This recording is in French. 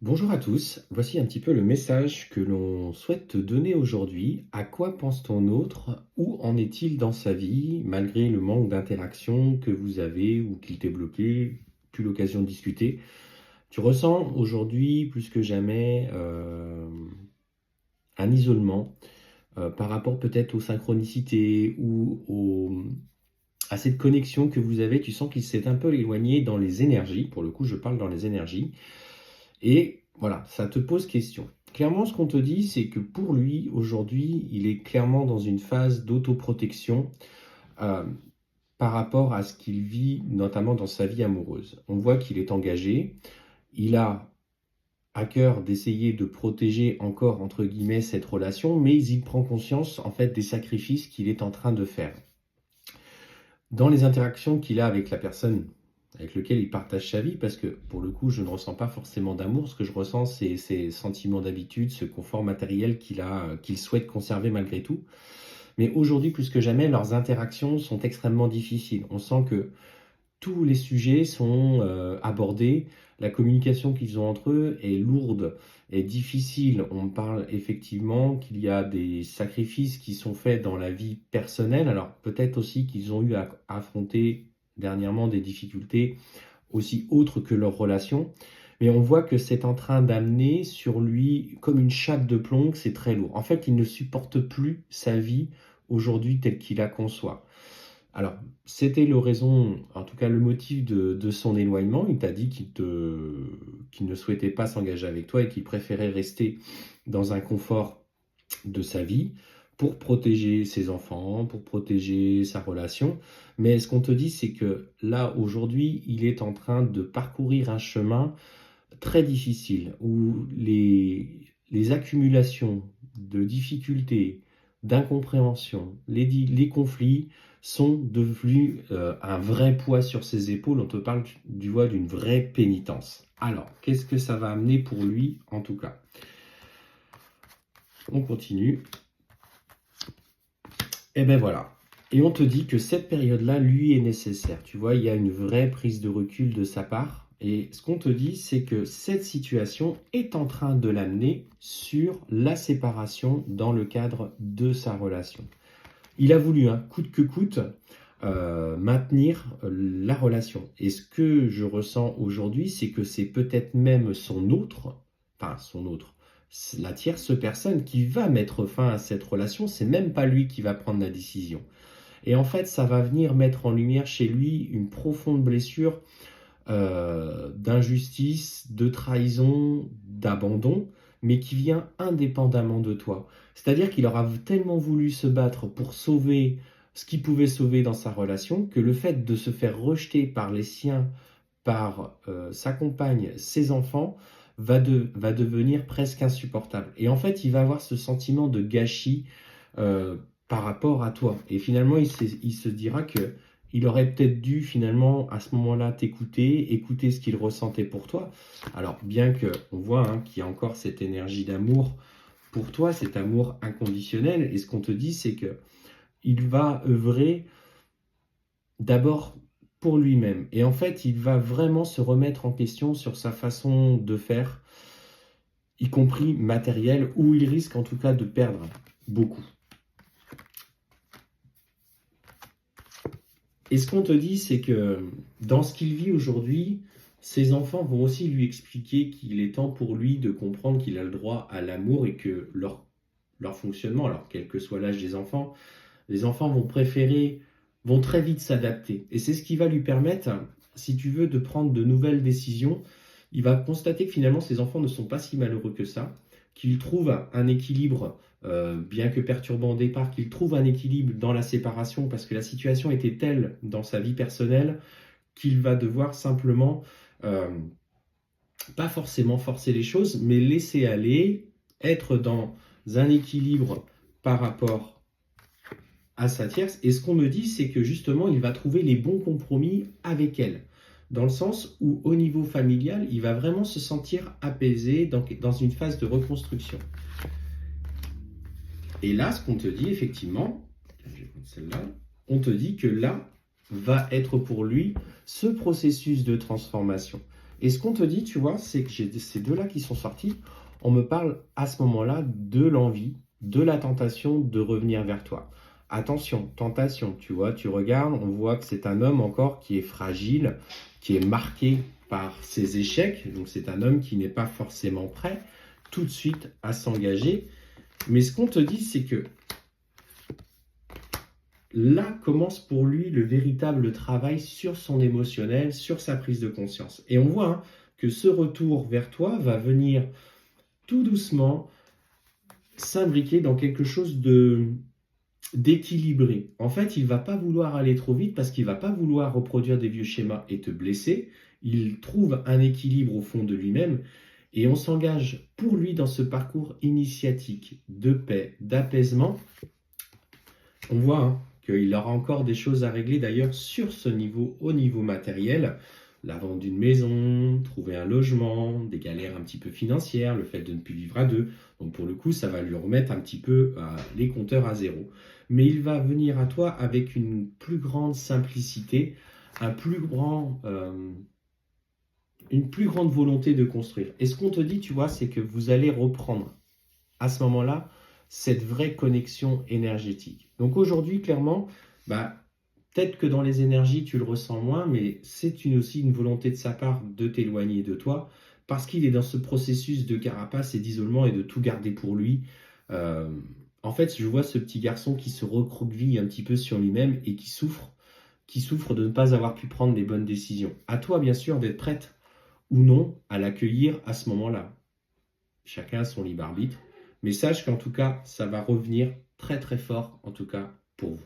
Bonjour à tous, voici un petit peu le message que l'on souhaite te donner aujourd'hui. À quoi pense ton autre? Où en est-il dans sa vie, malgré le manque d'interaction que vous avez ou qu'il t'ait bloqué, plus l'occasion de discuter? Tu ressens aujourd'hui plus que jamais un isolement par rapport peut-être aux synchronicités ou à cette connexion que vous avez. Tu sens qu'il s'est un peu éloigné dans les énergies. Pour le coup, je parle dans les énergies. Et voilà, ça te pose question. Clairement, ce qu'on te dit, c'est que pour lui, aujourd'hui, il est clairement dans une phase d'autoprotection euh, par rapport à ce qu'il vit, notamment dans sa vie amoureuse. On voit qu'il est engagé, il a à cœur d'essayer de protéger encore, entre guillemets, cette relation, mais il prend conscience, en fait, des sacrifices qu'il est en train de faire. Dans les interactions qu'il a avec la personne avec laquelle il partage sa vie, parce que pour le coup, je ne ressens pas forcément d'amour. Ce que je ressens, c'est ces sentiments d'habitude, ce confort matériel qu'il souhaite conserver malgré tout. Mais aujourd'hui, plus que jamais, leurs interactions sont extrêmement difficiles. On sent que tous les sujets sont abordés. La communication qu'ils ont entre eux est lourde et difficile. On parle effectivement qu'il y a des sacrifices qui sont faits dans la vie personnelle. Alors peut-être aussi qu'ils ont eu à affronter dernièrement des difficultés aussi autres que leur relation. Mais on voit que c'est en train d'amener sur lui comme une chape de plomb, que c'est très lourd. En fait, il ne supporte plus sa vie aujourd'hui telle qu'il la conçoit. Alors, c'était le raison, en tout cas le motif de son éloignement. Il t'a dit qu'il ne souhaitait pas s'engager avec toi et qu'il préférait rester dans un confort de sa vie pour protéger ses enfants, pour protéger sa relation. Mais ce qu'on te dit, c'est que là, aujourd'hui, il est en train de parcourir un chemin très difficile où les accumulations de difficultés, d'incompréhension, les conflits sont devenus un vrai poids sur ses épaules. On te parle du voix d'une vraie pénitence. Alors, qu'est-ce que ça va amener pour lui en tout cas? On continue. Et ben voilà. Et on te dit que cette période-là, lui, est nécessaire. Tu vois, il y a une vraie prise de recul de sa part. Et ce qu'on te dit, c'est que cette situation est en train de l'amener sur la séparation dans le cadre de sa relation. Il a voulu, hein, coûte que coûte, maintenir la relation. Et ce que je ressens aujourd'hui, c'est que c'est peut-être même la tierce personne qui va mettre fin à cette relation. C'est même pas lui qui va prendre la décision. Et en fait, ça va venir mettre en lumière chez lui une profonde blessure d'injustice, de trahison, d'abandon, mais qui vient indépendamment de toi. C'est-à-dire qu'il aura tellement voulu se battre pour sauver ce qu'il pouvait sauver dans sa relation, que le fait de se faire rejeter par les siens, par sa compagne, ses enfants, va devenir presque insupportable. Et en fait, il va avoir ce sentiment de gâchis par rapport à toi. Et finalement, il se dira que il aurait peut-être dû finalement à ce moment-là t'écouter, écouter ce qu'il ressentait pour toi. Alors bien que on voit hein, qu'il y a encore cette énergie d'amour pour toi, cet amour inconditionnel, et ce qu'on te dit, c'est que il va œuvrer d'abord pour lui-même. Et en fait, il va vraiment se remettre en question sur sa façon de faire, y compris matériel, où il risque en tout cas de perdre beaucoup. Et ce qu'on te dit, c'est que dans ce qu'il vit aujourd'hui, ses enfants vont aussi lui expliquer qu'il est temps pour lui de comprendre qu'il a le droit à l'amour et que leur fonctionnement, alors quel que soit l'âge des enfants, les enfants vont très vite s'adapter. Et c'est ce qui va lui permettre, si tu veux, de prendre de nouvelles décisions. Il va constater que finalement, ses enfants ne sont pas si malheureux que ça, qu'il trouve un équilibre, bien que perturbant au départ, qu'il trouve un équilibre dans la séparation parce que la situation était telle dans sa vie personnelle qu'il va devoir simplement, euh, pas forcément forcer les choses, mais laisser aller, être dans un équilibre par rapport à sa tierce. Et ce qu'on me dit, c'est que justement, il va trouver les bons compromis avec elle. Dans le sens où, au niveau familial, il va vraiment se sentir apaisé dans une phase de reconstruction. Et là, ce qu'on te dit, effectivement, je vais prendre celle-là, on te dit que là va être pour lui ce processus de transformation. Et ce qu'on te dit, tu vois, c'est que j'ai ces deux-là qui sont sortis. On me parle à ce moment-là de l'envie, de la tentation de revenir vers toi. Attention, tentation, tu vois, tu regardes, on voit que c'est un homme encore qui est fragile, qui est marqué par ses échecs. Donc c'est un homme qui n'est pas forcément prêt tout de suite à s'engager. Mais ce qu'on te dit, c'est que là commence pour lui le véritable travail sur son émotionnel, sur sa prise de conscience. Et on voit que ce retour vers toi va venir tout doucement s'imbriquer dans quelque chose d'équilibré. En fait, il ne va pas vouloir aller trop vite parce qu'il ne va pas vouloir reproduire des vieux schémas et te blesser. Il trouve un équilibre au fond de lui-même et on s'engage pour lui dans ce parcours initiatique de paix, d'apaisement. On voit qu'il aura encore des choses à régler d'ailleurs sur ce niveau, au niveau matériel. La vente d'une maison, trouver un logement, des galères un petit peu financières, le fait de ne plus vivre à deux. Donc pour le coup, ça va lui remettre un petit peu les compteurs à zéro. Mais il va venir à toi avec une plus grande simplicité, une plus grande volonté de construire. Et ce qu'on te dit, tu vois, c'est que vous allez reprendre à ce moment-là cette vraie connexion énergétique. Donc aujourd'hui, clairement, peut-être que dans les énergies, tu le ressens moins, mais c'est aussi une volonté de sa part de t'éloigner de toi, parce qu'il est dans ce processus de carapace et d'isolement et de tout garder pour lui. Euh, En fait, je vois ce petit garçon qui se recroqueville un petit peu sur lui-même et qui souffre de ne pas avoir pu prendre les bonnes décisions. À toi, bien sûr, d'être prête ou non à l'accueillir à ce moment-là. Chacun a son libre arbitre. Mais sache qu'en tout cas, ça va revenir très très fort, en tout cas pour vous.